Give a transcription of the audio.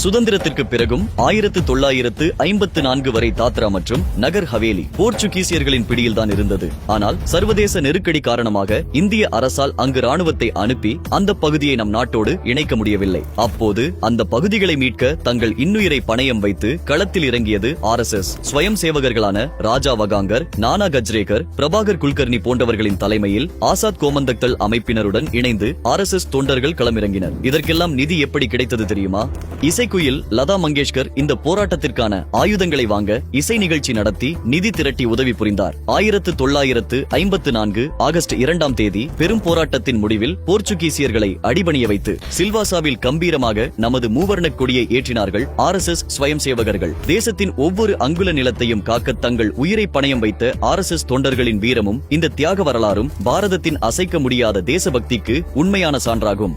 சுதந்திரத்திற்கு பிறகும் 1954 வரை தாத்ரா மற்றும் நகர் ஹவேலி போர்ச்சுகீசியர்களின் பிடியில்தான் இருந்தது. ஆனால் சர்வதேச நெருக்கடி காரணமாக இந்திய அரசால் அங்கு ராணுவத்தை அனுப்பி அந்த பகுதியை நம் நாட்டோடு இணைக்க முடியவில்லை. அப்போது அந்த பகுதிகளை மீட்க தங்கள் இன்னுயிரை பணயம் வைத்து களத்தில் இறங்கியது RSS. ஸ்வயம் சேவகர்களான ராஜா வகாங்கர், நானா கஜ்ரேகர், பிரபாகர் குல்கர்னி போன்றவர்களின் தலைமையில் ஆசாத் கோமந்தக் தள் அமைப்பினருடன் இணைந்து RSS தொண்டர்கள் களமிறங்கினர். இதற்கெல்லாம் நிதி எப்படி கிடைத்தது தெரியுமா? இசைக்குயில் லதா மங்கேஷ்கர் இந்த போராட்டத்திற்கான ஆயுதங்களை வாங்க இசை நிகழ்ச்சி நடத்தி நிதி திரட்டி உதவி புரிந்தார். 1954 ஆகஸ்ட் 2ஆம் தேதி பெரும் போராட்டத்தின் முடிவில் போர்ச்சுகீசியர்களை அடிபணிய வைத்து சில்வாசாவில் கம்பீரமாக நமது மூவர்ணக் கொடியை ஏற்றினார்கள் RSS ஸ்வயம் சேவகர்கள். தேசத்தின் ஒவ்வொரு அங்குல நிலத்தையும் காக்க தங்கள் உயிரை பணயம் வைத்த RSS தொண்டர்களின் வீரமும் இந்த தியாக வரலாறும் பாரதத்தின் அசைக்க முடியாத தேசபக்திக்கு உண்மையான சான்றாகும்.